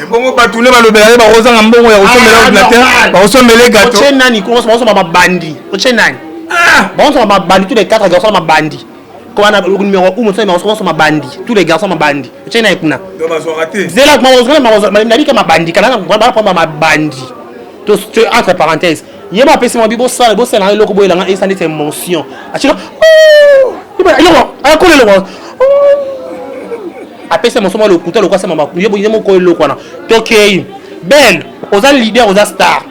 Bongo batune balobela ba roza ngambongo ya osomela ordinateur, ba osomela gâteau. Oche nani ko so ma bandi. Oche nani? Bon so ma bandi tous les 4 garçons ma bandi. Comment on a le numéro 1 on so ma bandi. Tous les garçons ma bandi. Oche nani kuna. Donc ba so raté. C'est là ma nani ka ma bandi kana ba prendre ma bandi. Tu entre parenthèses. Yema pesi mo bibo sala bo sala loko boyela nga instant de émotion. Achilo. Après c'est mon somme le couteau le quoi c'est maman il mon ko le quoi na tokei belle aux leader aux star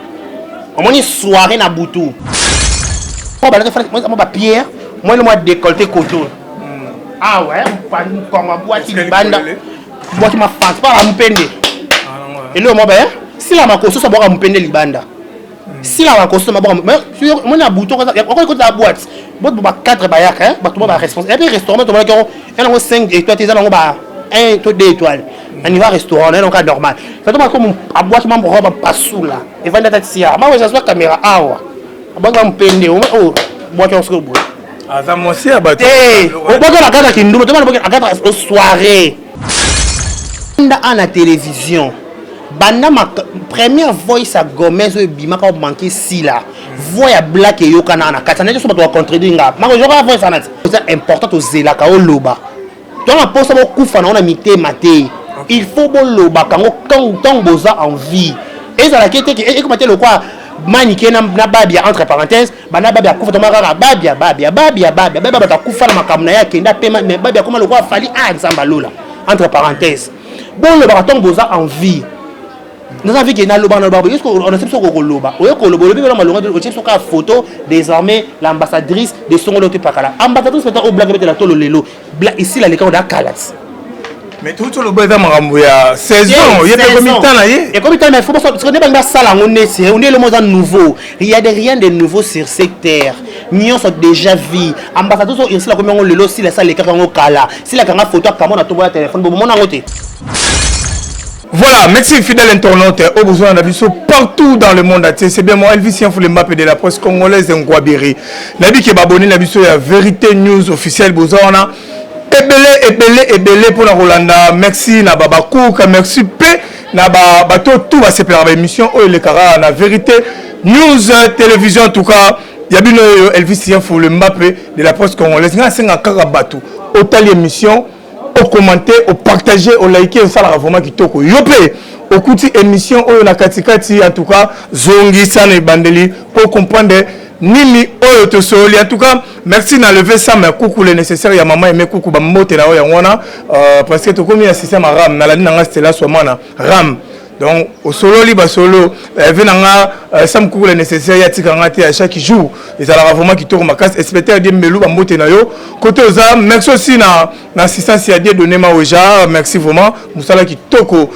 on moni soirée na butu on va faire pierre moi le mois décolleté coteau ah ouais pas comme boîte banda boîte ma face pas la mpende et le moi ben si la makoso ça boire mpende libanda si la makoso ma boire mais moi na butu encore écoute la boîte boîte ba 4 bayak hein ba tout ba responsable et puis restaurant tout le monde 5 étoiles tes allons ba 1 2 étoiles. On y va au restaurant, on est dans le cas normal. Ça doit comme à boîte ma robe pas sous là. Et va dans tia. Moi je vois caméra ah ouais. Ba me pende oh boîte on se boîte. Ah ça moi aussi à battre. Eh, on boîte la carte qui nous, tu vas la carte au soirée. Dans la télévision. Banda ma première voice à Gomez ou Bima quand manqué si là. Voix à black et yokana na kata. N'est-ce pas toi contredire nga. Ma je vois voice ça c'est important au zela ka o loba. Dans la poste on a mité maté. Il faut bon le bakango quand boza en vie. Et ça la quête et comment le quoi maniqué na babia entre parenthèses, bana babia kufa to mara babia ta kufa na makamna ya kenda pema mais babia comment le quoi fali a nzamba lola entre parenthèses. Bon le baraton boza en vie. Nous avons vu qu'il y a un loba, est-ce qu'on a fait ce qu'on loba? Oui, qu'on loba, le chef sur la photo, désormais l'ambassadrice de son loté pakala. Ambassadrice maintenant au blague de la tolo lelo. Ici, la l'école de Kalas. Mais tout le loba est dans ma saison, il y a pas combien de temps là? Et combien de temps il faut parce qu'on est dans la salle, on est le monde nouveau. Il y a rien de nouveau sur cette terre. Nous sommes déjà vu. Ambassadrice ici, la combien on lelo, si la salle est carrément au Kala. Si la caméra photo, comment on a trouvé le téléphone, bon, on a noté. Voilà, merci fidèle internaute. Au besoin d'Abisso partout dans le monde. C'est bien moi, Elvis Yanfoule Mbappé de la presse congolaise Ngouabiri. Nabi qui est abonné, Nabisso, il y a Vérité News officielle. Besoin Ebele pour la Rolanda. Merci Nababa Kouk, merci P. Nababa tout va se faire la émission. Oh, le Kara, la Vérité News télévision en tout cas. Il y a bien Elvis Yanfoule Mbappé de la presse congolaise. Il y a un Karabatou. Autant l'émission. Au commenter, au partager, au liker, au savoir vraiment qui toko. Yopé, au coup de émission, au na katikati, en tout cas, zongi san et bandeli pour comprendre nini au to soli. En tout cas, merci na lever ça mais coucou le nécessaire ya maman aimé coucou ba mote na ya wana parce que to komi un système à ram na la nanga stela so mana ram. Donc au solo liba solo venanga sam coucou le nécessaire ya tikanga te à chaque jour. Et alors vraiment qui tourne ma casse espéter de melu ba mote na yo côté oza merci aussi na assistance ya donné ma oja merci vraiment musala qui toko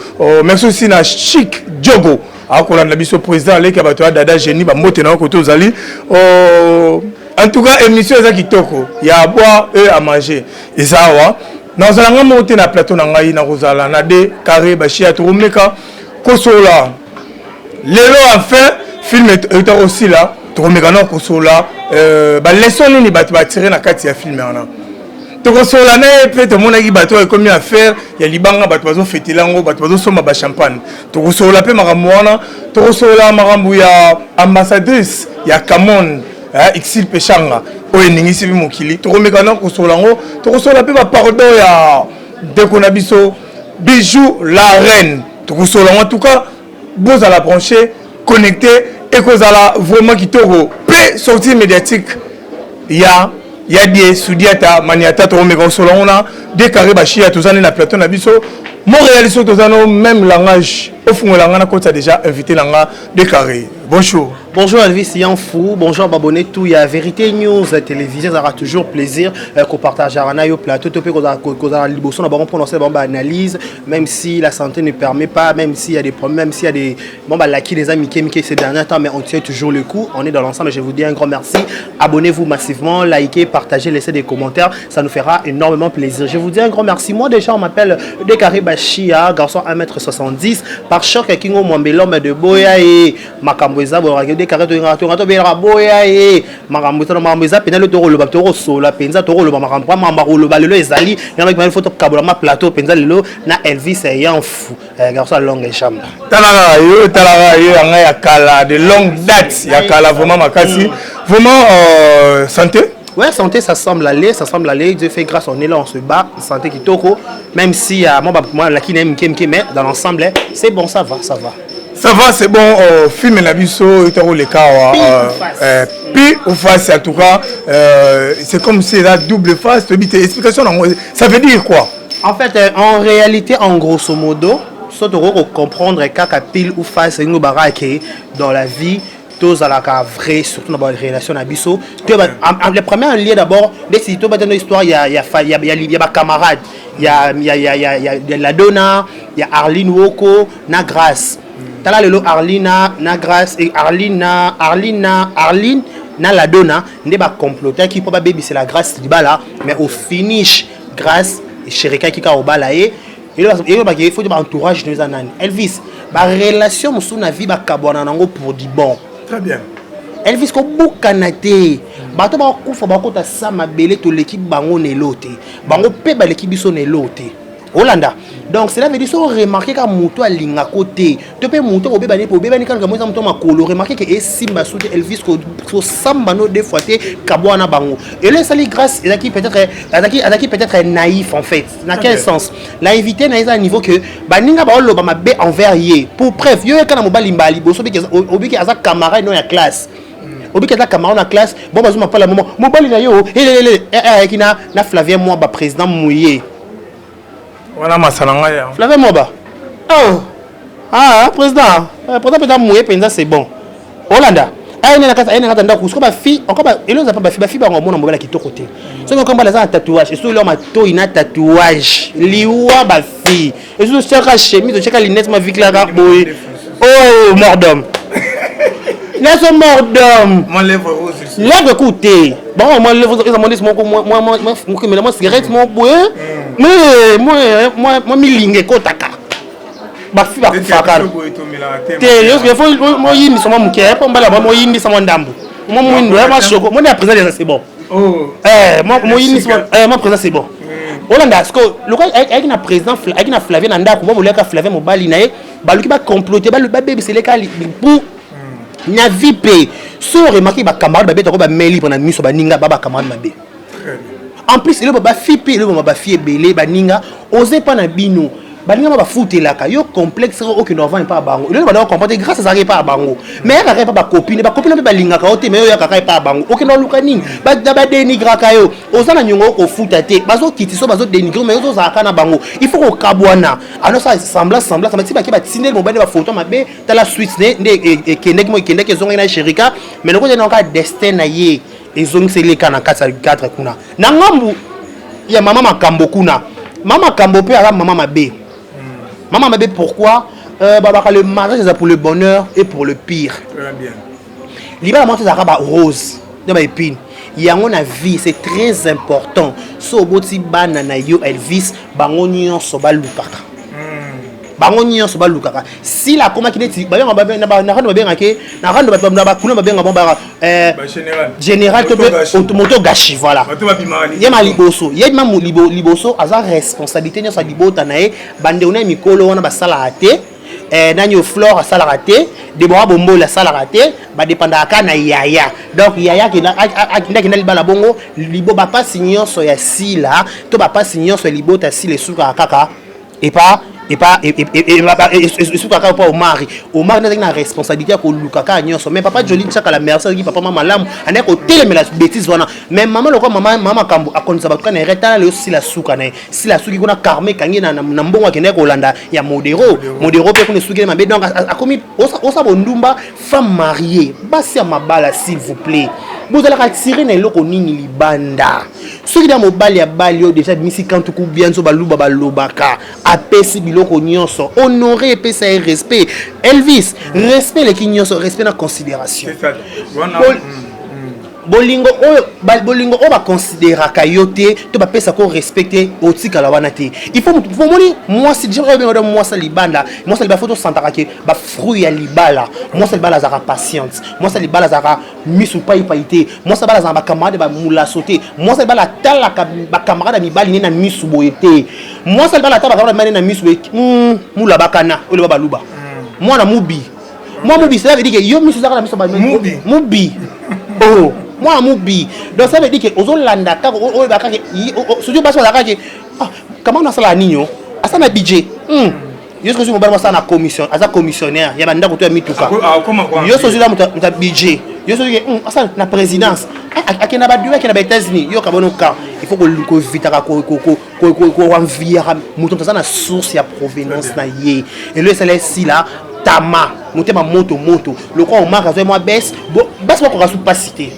merci aussi na chic Diogo akola na biso président le ka bato dada génie ba mote na côté ozali en tout cas émission za qui toko ya à boire et à manger et ça wa na ozalanga monter na plateau na ngai na kozala na de carré ba chia to meka kosola lelo enfin film est aussi là to meka na kosola ba leçon ni bato ba tirer na kati ya film na to kosola na pe to mona ki bato e komi affaire ya libanga bato bazo fêter lango bato bazo soma ba champagne to kosola pe makambo wana to kosola makambo ya ambassadrice ya Camon Exil Pechanga o eningisi bi mokili to komeka na kosola ngo to kosola pe ba pardon ya Dekonabiso Bijou la reine to kosola en tout cas vous à la brancher connecté et kozala vraiment qui toko pe sortie médiatique ya des Soudiata maniata to komeka kosola ona décarré ba chia tozane na plateau na biso Montréal so tozano même langage au fond langana ko ta déjà invité langa décarré. Bonjour. Bonjour Elvis Yanfou, bonjour abonné tout, il y a Vérité News télévision, ça aura toujours plaisir qu'on partage au plateau, qu'on a liboson, on prononcer une analyse, même si la santé ne permet pas, même s'il y a des problèmes, même s'il y a des qui les amis qui ces derniers temps, mais on tient toujours le coup, on est dans l'ensemble, je vous dis un grand merci, abonnez-vous massivement, likez, partagez, laissez des commentaires, ça nous fera énormément plaisir. Je vous dis un grand merci, moi déjà on m'appelle Décaré Bachia, garçon 1m70, par choc Kingo Mwambe, l'homme de Boya et Makambo eza boyaka de carré to bela boya e makambo eza pena le toro loba toro sola penza toro loba makambo mamba loba lelo ezali na ba photo kabola ma plateau penza lelo na Elvis ayant fou garçon longue chambre talaka yo anga ya kala de longue date ya kala vraiment makasi vraiment santé. Ouais, santé, ça semble aller. Dieu fait grâce, on est là, on se bat. Santé qui toko. Même si moi, la qui n'aime mais dans l'ensemble, c'est bon, ça va. Ça va, c'est bon. Film et Nabiso, le cas. Puis, au face, en tout cas, c'est comme si la double face. Explication, ça veut dire quoi? En fait, en réalité, en grosso modo, ça doit comprendre qu'à pile ou face, c'est une baraka dans la vie. À la vrai, surtout dans la relation à Bisso. Le premier lieu d'abord, si tu as une histoire, il y a des camarades, il y a la Donna, il y a Arline Woko, na Grâce. Tu as là Arline, na Grâce et Arline, na la Donna, n'est pas comploté qui peut pas baby c'est la Grâce là, mais au finish Grâce et Cherika qui a au balaye. Il faut un entourage de Elvis, la relation sur la vie pour du bon. Très bien. Elvis ko bukanate bato ba kufa ba kota sama belé to l'équipe bango nelote bango pe ba l'équipe biso nelote Hollanda. Donc cela veut dire so remarquer ka muto alinga côté to pe muto obeba ni kan ka moza muto makolo remarquer que Simba soute Elvis ko samba no deux fois te kabwana bango et là ça li grâce ezaki peut-être naïf en fait dans quel sens naïveté na à niveau que baninga ba loba mabe envers ye pour preuve yo kana mobali mbali boso obiki aza camarade no ya classe obiki aza camarade na classe bon bazuma pas la moment mobali na yo kina na Flavien moi ba président mouillé. Voilà ma salanga. Flavien Moba. Oh. Président. Président peut-être mouiller penza c'est bon. Hollanda. Na kata ndako ba fille encore ba elo za pas ba fille ba ngomona mobala kitoko te. So ko komba la tatouage, et so lo ma to ina tatouage. Liwa ba fille. Et so chaka chemise, chaka lunette ma vie là boy. Oh mordom. Laisse mordom. Mon lèvre rose. Lèvre écoutez. Bon moi lèvre ils ont dit moi cigarette mon boy. Moi milinge kotaka. Ba fi ba kufaka. Te yo que faut moi yindi sama muke pa mbala moi yindi sama ndambu. Moi mwindo ya mashoko. Moi na président c'est bon. Oh. Moi yindi sama moi président c'est bon. Hollanda ce que le quoi avec na président avec na Flavien na ndako moi boleka Flavien mobali na ye baluki ba comploter ba bébé c'est les cas pour na vie so remarquer ba camarade ba beto ba meli pour na miso ba ninga ba camarade mabe. En plus il ba fipi le ba fie belé ba ninga oser pas na bino ba ninga ba futelaka yo complexe aucun enfant pas bango il ba comprendre grâce à ça pas bango mais ya ka ba copine ba linga ka ote mais yo ka pas bango aucun luka ning ba dénigrer ka yo ozana nyongo ko futa te bazo kiti so bazo dénigrer mais yo za ka na bango il faut ko kabwana alors ça semblance ça m'a ti ba tiner mo ba photo mabe ta la suite ne kende ke zonga na Cherika mais le ko na ka destin na ye ezongi sele kana 4 kuna na ngambu ya mama makambo kuna mama makambo pe ala mama mabe maman mabe pourquoi le mariage c'est pour le bonheur et pour le pire très bien libéra monte ça ba rose de ba épine yango na vie c'est très important so boti bana na yo Elvis bango nyonso ba lukaka bango nyonso ba lukaka si la koma kineti ba na rando ba benga ke na rando ba kuna ba benga bon ba général to moto gachi voilà yema liboso yema liboso aza responsabilité nyonso libota na e bande ona mikolo wana ba sala raté nanyo flore a sala raté Deborah Bombo la sala raté ba dépenda ka na yaya donc yaya ki na libala bongo libo ba pas nyonso ya sila to ba pas nyonso libota sila suka kaka et pas surtout pas au mari n'a une responsabilité pour lukaka nyonso mais papa Jolie chaka la merci qui papa mama lam ana ko téléme la bêtise wana mais maman le quoi maman kambo akonza ba kana reta le aussi la suka na si la suki kuna karme kangi na mbongo akene ko landa ya modero pe kuna suki mabe donc akomi osa bondumba femme mariée basi ya mabala s'il vous plaît vous allez retirer na loko nini libanda soki da mobali ya bali yo déjà misi kantu ku bien so baluba balobaka apesi biloko nyonso honorer et ça respect Elvis respect les nyonso respect na considération bolingo oyo baconsidéraka yo te to bapesa ko respecter otikala wana te. Il faut moni mwasi déjà benga mwasi libanda faut tosantaka ke ba fruit ya libala mwasi libala zaka patience mwasi libala zaka misu pai te mwasi libala zaka ba camarade ba mula sauter mwasi libala talaka ba camarade mibali na misu boye te mwasi libala ta ba camarade na misu mula bakana ole ba luba mwana mubi ça veut dire que yo misu zaka na misu ba mubi oh moi mubi donc ça veut dire que ozolanda ka o ba ka sojo baso la ka ah comment on a ça la nino asa na budget yo sojo mobala ça na commission asa commissionnaire ya banda ko to mituka yo sojo la muta budget yo sojo asa na présidence akena ba duwa akena ba États-Unis yo ka bono ka il faut ko vitaka ko envier muto ça na source ya provenance na ye et le salaire si là tama motema moto le quoi on marque moi baisse baisse moi ko pas cité.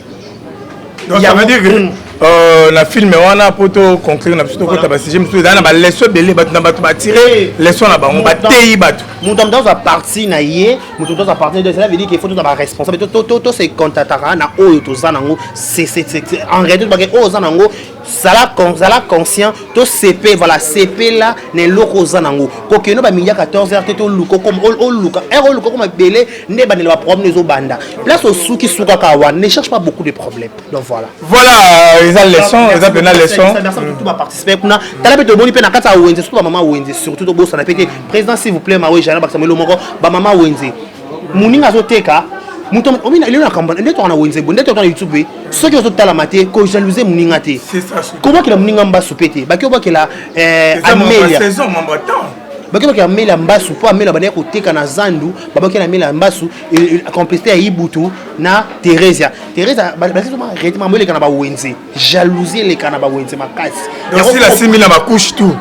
Donc ça veut dire que la film wana poto conclure na plutôt ko tabasije mutu dans ba leçon belé batu na batu ba tirer leçon na ba on ba teyi batu mutu dans a partie na ye mutu dans a partie de ça veut dire qu'il faut tout ba responsable to se contactera na oyo to zanango c'est en réalité ba ke o zanango sala conscient to CP voilà CP là ne loko zanango ko ke no ba miya 14h to luko comme o luka luko comme belé ne ba ne ba problème les banda place au souki souka kawa ne cherche pas beaucoup de problèmes donc voilà les leçons les appels leçons tout va participer kuna tala pe to boni pe na kata wenze surtout ba mama wenze surtout to bossa na pété président s'il vous plaît ma jana ba samelo moko ba mama wenze muninga zoteka muto omina ile na kamba ndeto na wenze bonde to na YouTube ceux qui ont tala maté ko jalouser muninga te c'est ça comment que la muninga mba soupete ba ki oba que la Amélia saison mamba temps baki baki amela mbasu po amela bana koteka na zandu babaki na amela mbasu complicité ya Ibutu na Teresa basi to ma rétement moleka na ba wenze jalousie le kana ba wenze makasi donc si la simbi na ba couche tout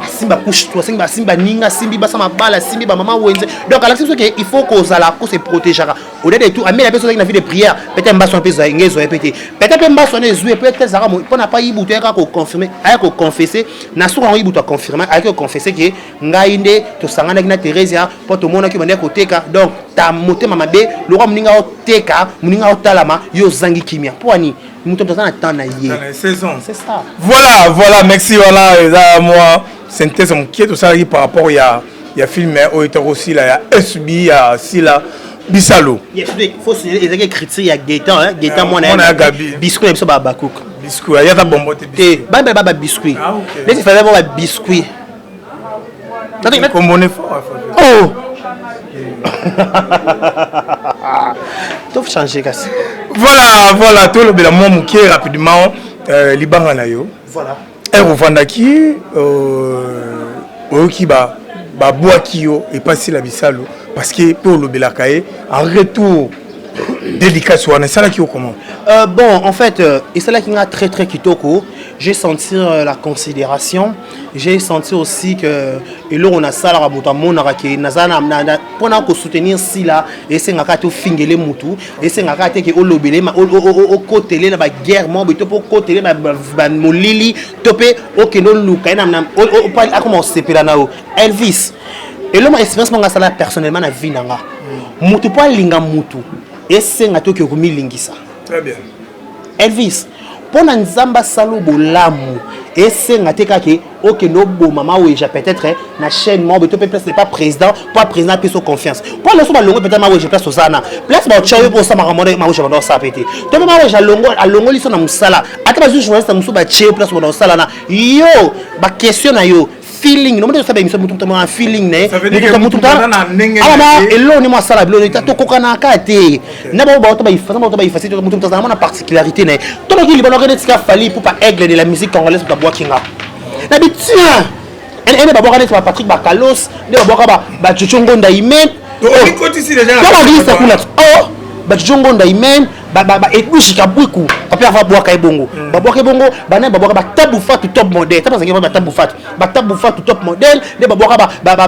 simba ninga simbi basa mabala simbi ba mama wenze donc alors c'est que il faut qu'on zala ko se protéger au delà de tout amela personne na vie de prière peut-être mbasu pesa ngezo peut-être mbasu na ezue peut-être zara po na pas Ibutu ka ko confirmer aya ko confesser na sura Ibutu a confirmer aya ko confesser que ngainde to sangana na Teresa po to mona ki bande ko teka donc ta motema mabe le roi muninga o teka muninga o talama yo zangi kimia poani muto tozana tana ye saison c'est ça voilà merci voilà et moi synthèse mon qui tout ça par rapport il y a film au était aussi là il y a SB il y a Sila Bisalo il faut signaler les critiques il y a Gaëtan moi na biscuit biso ba bakouk biscuit il y a ta bombote biscuit ba biscuit les il fallait ba biscuit comme on est fort oh tout changer casse voilà tout le bien mon qui rapidement libanga na yo voilà et revendaki qui ba boaki yo et passer la Bisalo parce que pour le belakaye en retour délicat sur ça là qui comment bon en fait et c'est là qui a très kitoko j'ai senti la considération j'ai senti aussi que et là on a ça la moto monaka ke nazana pour ko soutenir si là et c'est ngaka to fingele mutu et c'est ngaka te ke olobele ma o côté là ba guerre mo to pour côté ba molili topé OK no luka na o pas comment sepela nao Elvis et là ma expérience mon ngasa personnellement na vie nanga mutu pas linga mutu et c'est ngato ke komilingisa très bien Elvis pona nzamba salo bolamu et c'est ngate kake OK no bo mama weja peut-être na chaîne mo beto place pas président pas président pe so confiance pour le so balongo peut-être ma weja place osana place ba chawe pour ça ma ramone ma weja ba sa pété to ma weja longo liso na musala ata ba journaliste muso ba che place ba sala na yo ba question na yo feeling no mode ça ba émission mutu un feeling ne mutu na ndenge et là on est moi sala bilo to kokana ka te na ba to ba ifasi to mutu tazama na particularité ne to ba ki libano ka tika fali pour pas aigle de la musique congolaise pour boakinga na bi tiens elle ba boka ne Patrick Bakalos ne ba boka ba Chuchongo Ndaimen to ko tisi déjà oh ba Chuchongo Ndaimen ba ebushi kabwiku papa va boka ebongo ba boka ebongo bana ba boka ba tabu fatu top model tapa zangi ba tabu fatu top model ne ba boka ba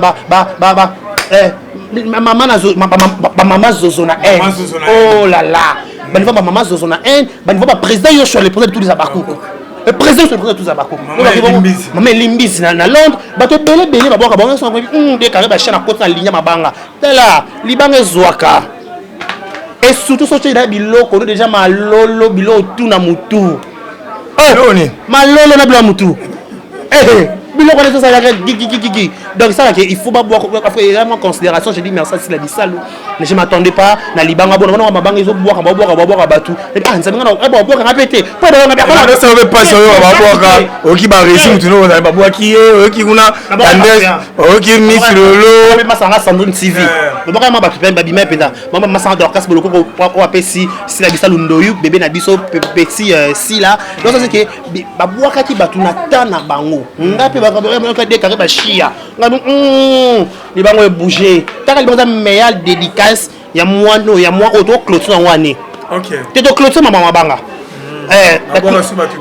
maman Zozo na haine oh là là ba niveau ba maman Zozo na haine ba niveau ba président yo sur les projets de tous les abakou le président sur les projets de tous les abakou maman Limbisi na Londres ba to belé ba boka ba so de carré ba chaîne à côté na ligne mabanga tela libanga zwaka et surtout soki na biloko no déjà malolo biloko tout na mutu malolo na biloko mutu biloko na ça gigi donc ça il faut pas boire vraiment considération j'ai dit merci si la bisalo mais je m'attendais pas na libanga bona na mabanga izo boire batu ah nzambe ngana boire ngapete pas de ngapete pas ça veut pas ça va boire oki ba régime tu know na ba boire qui oki kuna andes oki miss lolo masanga Sandrine TV boka ma batu ba bima penda mama masanga dorcas boloko ko apesi si la bisalo ndoyu bébé na biso petit si là donc ça c'est que ba boire ki batu na tana bango ngape ba ka décarrer ba chia ngam li bango bouger taka li bango meilleure dédicace ya moi auto clôture ngwane OK te to clôture mama mabanga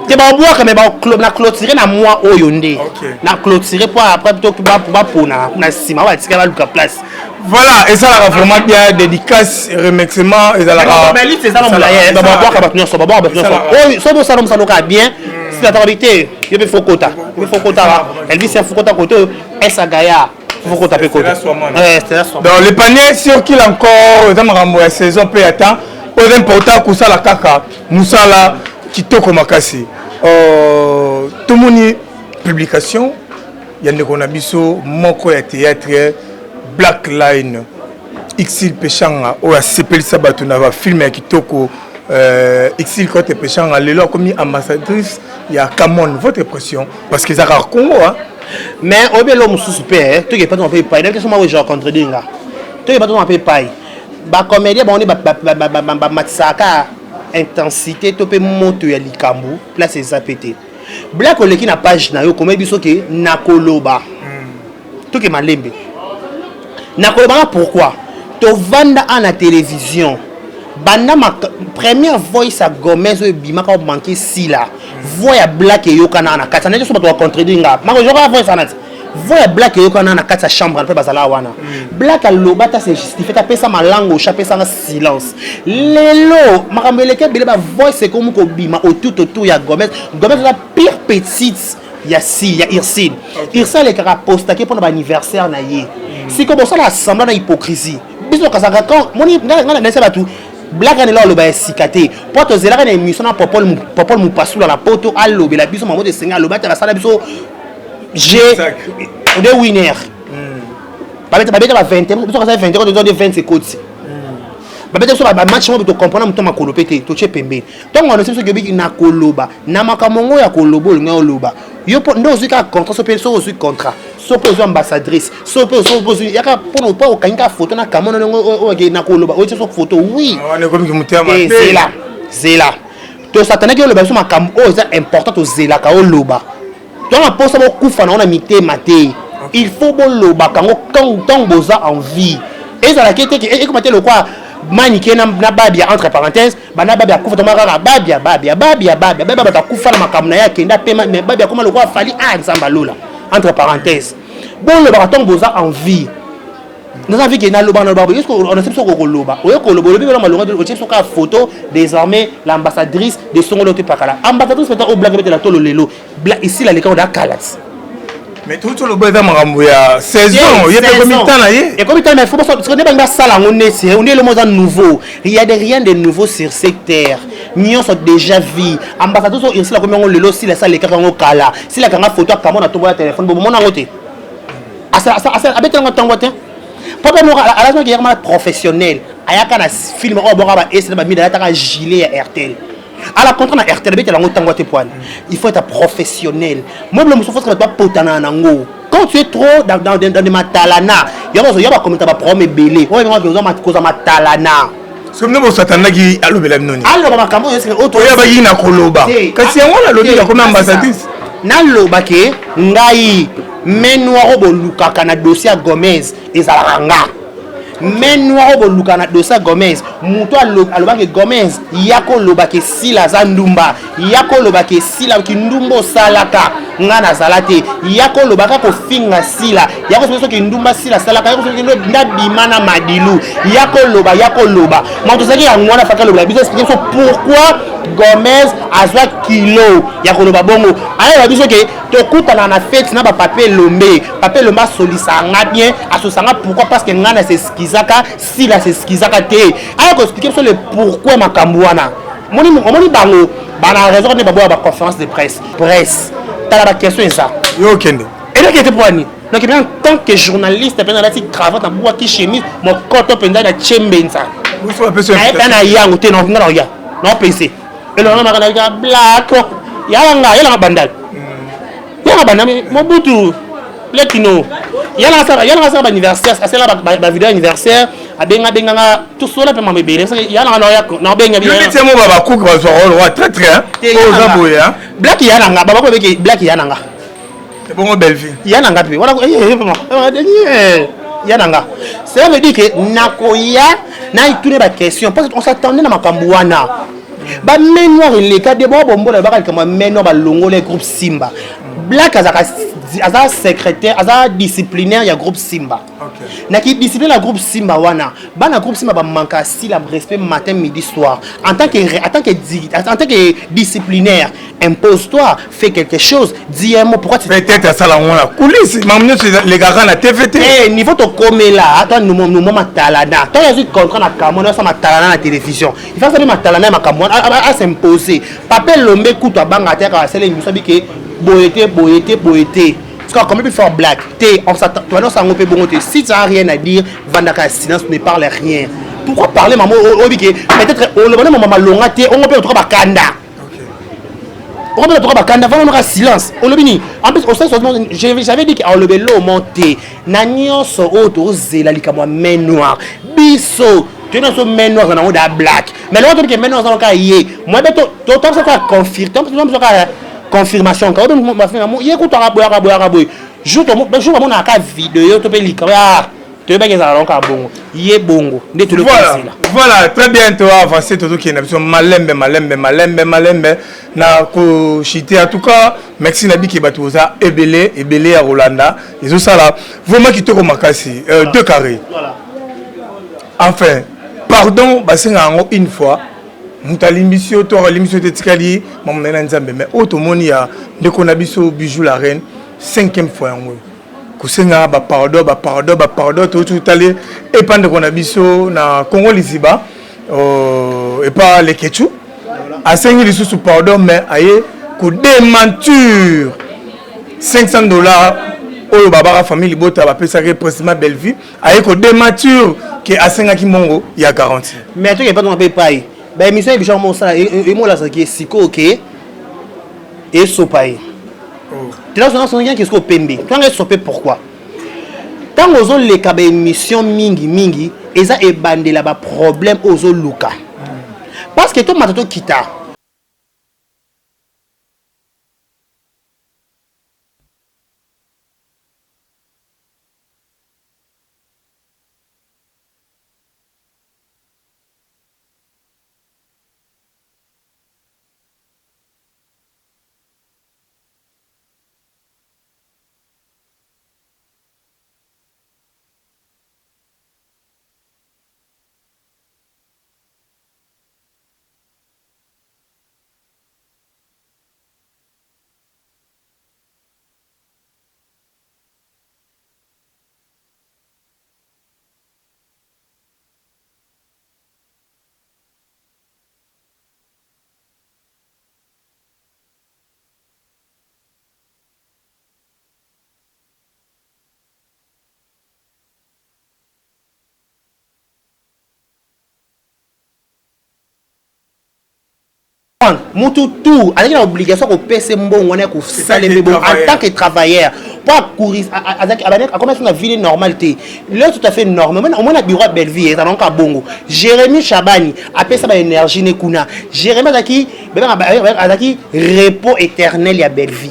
te ba boire mais ba na clôturer na moi oyo ndé na clôturer pour après plutôt pour pona na sima ba tika ba luka place. Voilà, et ça la vraiment bien dédicace remerciement et ça la mais lui c'est ça non la ba boire ka ba tenir so ba boire ba tenir so so bo ça non ça loka bien si la tabilité il faut quota elle dit c'est faut quota côté esa gaya faut quota pe côté c'est là dans le panier sur qu'il encore dans rambo la saison peut attendre au important que ça la kaka musala kitoko makasi tout moni publication il y a des konabiso moko ya théâtre Black Line Xil Pechanga ou a sepel sabatu na va film ya kitoko Xil côté Pechanga lelo comme ambassadrice il y a Camon votre pression parce qu'ils a Congo hein mais obelo musu super tu que pas ton paye pas donc moi je rencontre dinga tu que pas ton paye pas ba comédien bon on est ba matsaka intensité to pe moto ya likambu place ça pété Black oleki na page na yo comme biso ke nakoloba tu que malembe nakoloba pourquoi to vanda à la télévision banda ma première voice à Gomez ou bima ka manquer si là voix Black et yokana na kata na so ba contredinga ma ko joka voice na voix Black et yokana na kata chambre pe bazala wana Black aloba ta c'est justifié ta pesa ma langue au chapé sans silence lelo makambeleke bile ba voice c'est comme ko bima au tout ya Gomez la pire petite ya si ya Irsine Irsine les cara postaké pour l'anniversaire na yé si comme ça la semblant hypocrisie biso kasaka quand moni ngana na seba tout Black and là le ba sikate poto zela na émission na popol mu pasula la poto allo be la biso mamo de senga lo bata la sala biso j'ai de winner ba beta 20 biso kasaka 20 de 20 secondes ba beta so ba match mo to comprendre muto makolo pete to che pembe donc on sait ce que bi na koloba na makamongo ya kolobo nga oloba yo ndo zika contrat so pe so contrat so pe ambassadrice so pe yaka pour pas au kanga photo na kamona ngo na koloba o so photo oui on est comme que mutema c'est là to satana ke loba so makam o c'est important to zela ka oloba to na posa bo kufa na ona mité maté il faut bo loba kango quand boza en vie et ça la kete et comment le quoi maniqué na babia entre parenthèses bana babia kufa to makara babia ta kufa na makam na ya kenda pema mais babia comment le quoi fali nzamba lola entre parenthèses bon le baraton boza en vie nous avons vu que na loba est-ce qu'on a sait ko loba o ko loba le malheureux o tient ka photo désormais l'ambassadrice de Songolo Pakala ambassadrice peut au blague mettre la tolo lelo ici la les cas kalas mais tout le bois marambo ya saison il y a des comitants là et comitants mais faut pas ce qu'on est pas sala on est le monde nouveau il y a rien de nouveau sur cette terre nous sont déjà vu ambassadrice ici la comme on lelo si la salle les cas on kala si la kanga photo comme on a tombé téléphone bon mon ngote asa avec un temps ngote papa mo à la guerre professionnel ayaka na film o boka ba essayer ba mida ta gilet à RTL à la contre na RTL bete la ngotango te poil il faut être professionnel moi le muso faut pas potana nango quand tu es trop dans des matalana il y a pas commenter ba problème belé o ba besoin ma cause matalana somne bo satana ki alobela minoni allo ba kambo est auto ya ba yina koloba kasi yango la lobi ya comme ambassadrice na loba ke ngai menwaro bolukaka na dossier à Gomez ezalanga menwaro bolukaka na dossier à Gomez muto alobaki Gomez yako lobaki sila za ndumba yako lobaki sila ki ndumbo salaka ngana zalate yako lobaka ko finga sila yako soki ndumba sila sala ka yako soki nda bimana madilu yako loba moto zaki ya ngwana faka loba biso expliquer so pourquoi Gomez azwa kilo yako loba bongo aya biso ke to kutana na fête na ba papier lombe solisa nga bien asosanga pourquoi parce que ngana se skizaka sila se skizaka te aya ko expliquer so le pourquoi makambuana moni bango bana raison ne babo ba conférence de presse t'as la question ça yo kende et là qui était pour ani donc en tant que journaliste pendant la petite cravate en bois qui chemise mon coton pendant la chembenza vous so personne na yango te non ya non penser et là on m'a regardé black yala bandal yala bandal mobutu letino yala ça anniversaire ça c'est la vidéo anniversaire abenga tout cela peut m'embêter yala na benga bien mais c'est moi baba cook ba zo roi très oh zaboye hein black yala nga baba ko beke black yala nga c'est bon belle vie yala nga pe voilà yala nga ça veut dire que nakoya na itune ba question parce qu'on s'attendait na makambuana ba menwa les cas de bombo la ba comme menwa ba longo les groupe Simba black aza secrétaire aza disciplinaire ya groupe Simba na qui discipline la groupe Simba wana bana groupe Simba ba manka si la respect matin midi soir en tant que disciplinaire impose-toi fais quelque chose dis un mot pourquoi tu peut-être à ça la on la coulisse mamno les gars na TVT eh niveau to comme là attends nous matalana toi il y a contrat na kamona ça matalana na télévision il faut ça matalana ma kamona à s'imposer papel lombe kuto banga te ka sele miso bike boyete parce que comme il faut black on s'attend toi non ça on peut bon si tu as rien à dire vandaka silence ne parle rien pourquoi parler maman obike peut-être on le maman longa te on peut trop bakanda on peut trop bakanda vraiment un silence on le bini en plus au sens j'avais dit qu'on le bello monter na nyonso auto zela likamo main noire biso tu n'as pas main noire dans la black mais l'autre qui main noire dans le yé moi ben to ça confirme confirmation quand même ma frère il écoute boya jour mon aka vidéo to pe likaba to be ça donc bongo yé bongo nde tout le voilà très bien to avancer tout qui na biso malembe na ko chiter en tout cas merci na biki batuza ebele à Rolanda ils ont ça là vraiment qui to ko makasi deux carrés voilà enfin pardon basenga ngo une fois l'émission de Tikali, mais automoni ya ndeko na biso bijou la reine 5e fois yango kusenga ba pardon tout aller et pande ko na biso na Congo Liziba et pas les Ketchu a sengi sous pardon mais aye ko démentir $500 oyo baba famille bota ba pesa précisément belle vie aye ko démentir que asenga ki mongo ya garantie mais tu pas non paye ben mission est déjà mon ça et moi là ça qui est siko OK et sopaye tu là on rien qu'est-ce qu'on pembe toi on sopé pourquoi tant aux les ka émission mingi et ça et bandé là bas problème aux luka parce que toi matato kita Moutou tout, avec l'obligation qu'on paie ces bons, on est qu'on salaire bon en tant que travailleur. Pas courir, avec comment est-ce qu'on a vie normalité. Là tout à fait normal. Au moins la bureau belle vie, ça donc à bongo. Jérémy Chabani, après ça énergie ne kuna. Jérémy Azaki, repos éternel ya belle vie.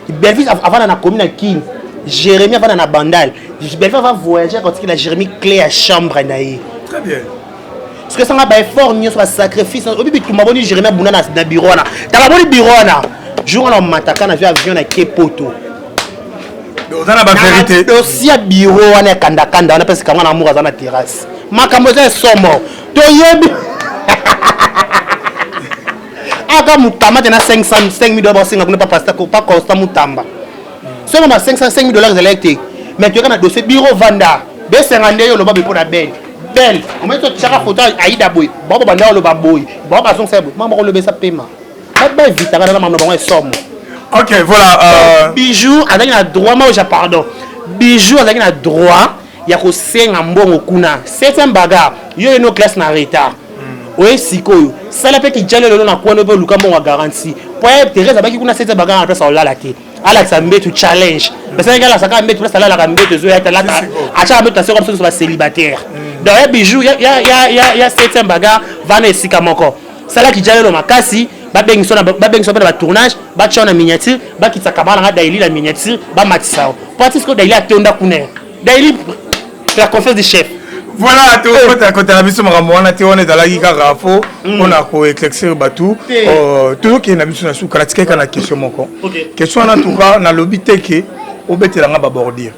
Belle vie avant dans la commune à King. Jérémy avant dans la bandale. Belle vie va voyager quand il a Jérémy clé à chambre naïe. Très bien. Parce que ça m'a fait fort, il y a un sacrifice. Au début, tout le monde dit Jérémy Bouna dans le bureau. Dans le bureau, jour on mataka na avion na kepoto on a la vérité dossier bureau on est kanda on a parce que on a amour dans la terrasse makambo za somo to yebi aka mutamba tena 500 dollars singa kuna pas constant mutamba seulement 500 dollars électriques mais tu as un dossier bureau vanda B50 yo lo ba pour la belle on met ça photo aïda boy bon banda lo ba boy bon ba son c'est maman le besa paiement ba vite na maman bon somme. OK, voilà bijou avec un droit moi j'ai pardon bijou avec un droit ya ko senga mbongo kuna 7e bagarre yo eno classe na retard oui sikoyo sala pe ki jale lo na kwa no be luka mbongo garantie pour Teresa ba ki kuna 7e bagarre après ça la laté Alex Ambetu challenge mais ça ngala saka Ambetu ça la Ambetu zo ya ta acha Ambetu c'est comme ça soit célibataire donc ya bijou ya 7e bagarre va na esika moko sala ki jale lo makasi ba bengi so na tournage ba chona miniature ba kitsa kabala nga daily la miniature ba matisa parti ko daily atonda kuna daily la confiance du chef. Voilà, tout à côté de la mission, on est dans la Liga Rafo, on a éclairci Batou. Tout qui est dans la sous critique quand la question mon con. Question en tout cas, dans l'obité qui au bête la ngaba bordir.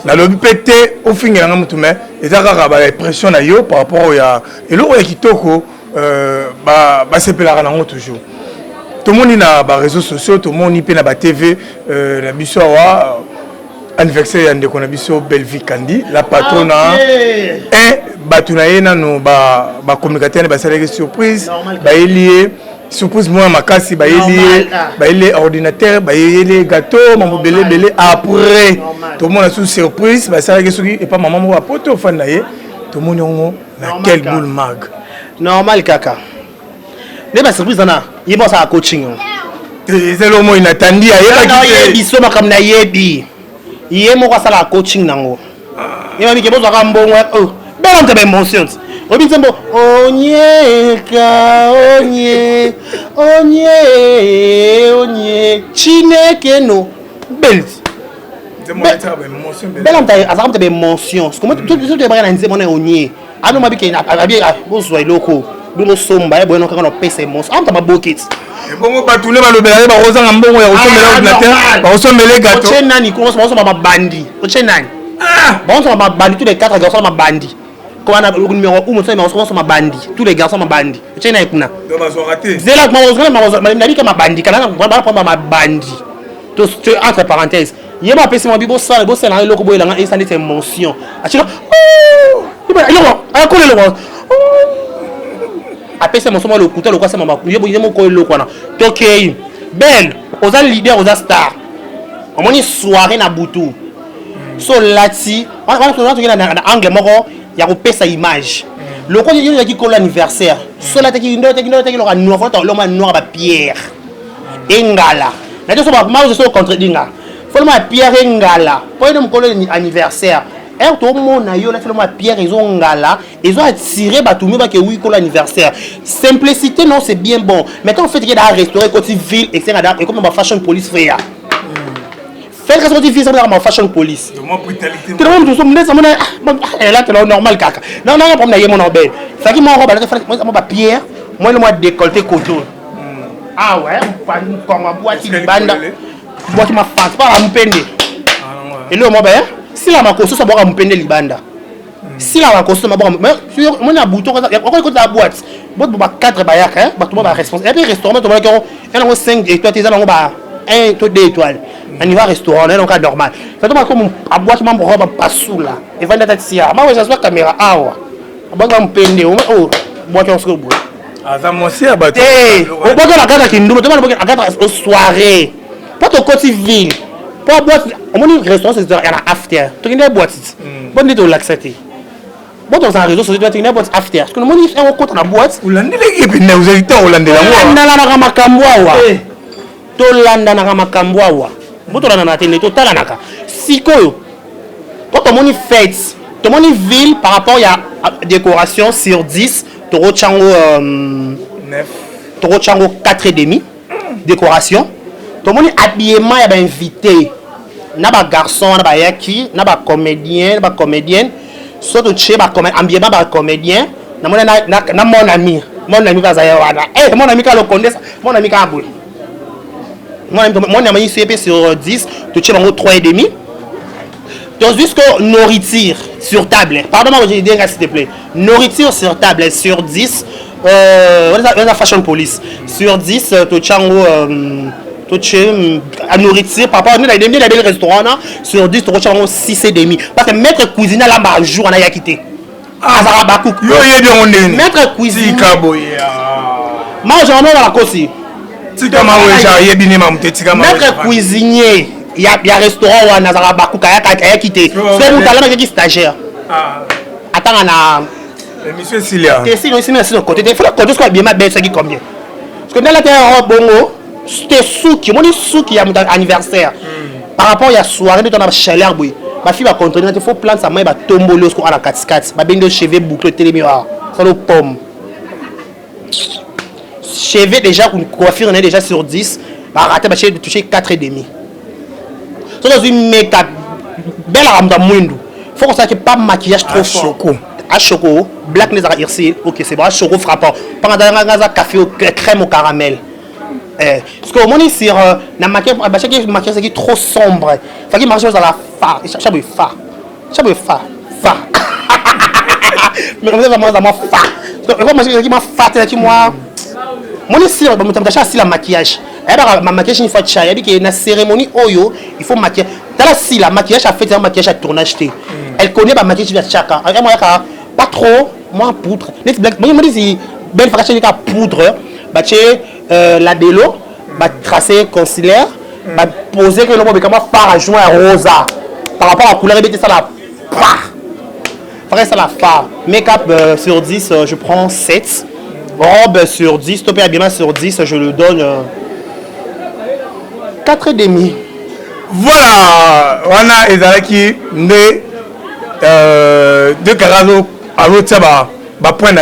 Dans l'obité au fin la ngam tume et ça raba la pression na yo par rapport à et l'eau qui toko ba c'est pela na toujours. Tout le monde na ba réseaux sociaux, tout le monde y pe na ba TV la mission wa anniversaire de Konabiso Belvi Kandi la patronne et batunaena no ba communicateur ba sala surprise ba lié surprise moi makasi ba lié ordinateur ba lié gâteau maman belé après tout le monde a sous surprise ba sala et pas maman mo poto fan naé tout le monde on na quel boule mag normal kaka ne ba surprise na yebo sa coaching c'est le mot inattendu ya biso makam na yebi il est mon la coaching nango il m'a dit que bon ça bon oh ben on te émotion obi tembo onye chineke no bel bel on te émotion comment tout te bana nze mona onye ano mabike abi bo zo iloko bo somba e bo no kana pesa émotion on ta bokit bongo batune balobela ba rozanga mbongo ya osomela ordinateur ba osomela gâteau oche nani ko osoma ba bandi oche nani bon osoma ba bandi tous les 4 garçons ma bandi comment on a le numéro 1 osoma ma bandi tous les garçons ma bandi oche nani kuna donc ba so raté zela ma nabi ka ma bandi kana ba prendre ma bandi to entre parenthèses yeba pesi mo bibo sala na loko boyela nga instant de émotion achika oh yeba akole lo après c'est mon somme le couteau le quoi c'est maman il mon ko le quoi na tokei belle aux leader aux star on moni soirée na butu so lati on na angle moko ya ko pesa image le quoi il y a qui ko l'anniversaire so la teki ndo teki le noir le ma noir ba pierre engala na to so ba ma so contre dinga faut ma pierre engala pour une ko anniversaire et tout le monde a eu la pierre ils ont ngala ils ont attiré batumi ba que oui pour l'anniversaire simplicité non c'est bien bon maintenant on fait qu'il y a un restaurant côté ville et comme ma fashion police fait ya faire que côté ville ça ma fashion police de moi brutalité tout le monde tout ça mon là c'est normal kaka non pas na yé mon obel ça qui mon robe là moi ba pierre moi le moi décolleté coton ah ouais comme ma boîte banda boîte ma face pas mpende et le moi ben si la makoso ça boka mpende libanda si la makoso ma boka sur mon bouton encore côté la boîte ba 4 bayaka hein ba tout ba responsable et puis restaurant to ba ko et on 5 étoiles ils ont ba 1 to 2 étoiles on y va restaurant là donc normal ça tombe comme a boîte ma robe pas sous là et vendre taxia ma ouais ça soit caméra awa ba mpende oh boîte on se boîte ah ça moi c'est abattu eh on boka la carte qui ndou to ba boka carte au soirée pas to côté ville pour boîte on moni restaurant c'est il y a after tu connais boîte bon dit au l'accepter bon dans un réseau social tu connais boîte after parce que moni on compte na boîte ulande l'équipe ne vous avez temps ulande la moi na na makambo wa to landa na makambo wa boto na na télé to tala naka sikoyo to moni fête to moni ville par rapport à décoration sur 10 toro chango 9 toro chango 4 et demi décoration to moni habillement ya ba invité na ba garçon na ba yaki na ba comédien na ba comédienne surtout chez ba ambiement ba comédien na mona na mon ami va zaya wana mon ami ka lo condé mon ami ka bouli Moi, on a CP sur 10, tu tiens en 3,5. Donc, jusqu'à nourriture sur table. Pardon-moi, je dis s'il te plaît. Nourriture sur table sur 10. On a Fashion Police. Sur 10, tu tiens à nourriture. Papa, nous avons des belles restaurants. Sur 10, tu tiens 6,5. Parce que maître cuisinier, là, un jour, on a quitté. Maître cuisinier. Moi, j'en ai dans la cause. Maître cuisinier. Il y a un restaurant où on a quitté. C'est nous talent qui stagiaire. Attends, on a. Monsieur Silia. C'est notre côté. Il faut que tu bien bien ça qui combien. Parce que dans la terre bongo, c'était souki, mon souki a mon anniversaire. Par rapport à la soirée de ton chaleur boy. Ma fille va contrôler, il faut prendre sa main, va tomber le score à la 4x4. Va bien de cheveux bouclés télémiroir. Ça le pomme. Cheveux déjà une coiffure on est déjà sur 10, va rater de toucher 4,5. So dans une make-up belle ramda mundo. Faut qu'on sache pas maquillage trop fort. À choco, black les arcs-en-ciel. OK, c'est bon, à choco frappant. Pendant un café au crème au caramel. Parce que au moment sur na maquillage qui trop sombre. Faut qu'il marche dans la fa, chaque fa. Mais on va vraiment fa. Donc on va manger qui m'a fa qui moi. Mon ici, on va la maquillage. Ma maquillage une fois de chat, il y a une cérémonie oyo, il faut maquiller. Dans la si la maquillage a fait un maquillage à tournage. Elle connaît ma maquillage de chacun. Pas trop, moi poudre. Moi je dis belle fraction de poudre, bah la délo, bah tracer concealer, bah poser que l'homme comment faire à joint rosa. Par rapport à la couleur, il ça la pa. Ça la fa. Make-up sur 10, je prends 7. Robe sur 10, topé habillement sur 10, je le donne 4,5. Voilà, on a Ezalaki de Carazo à l'autre, point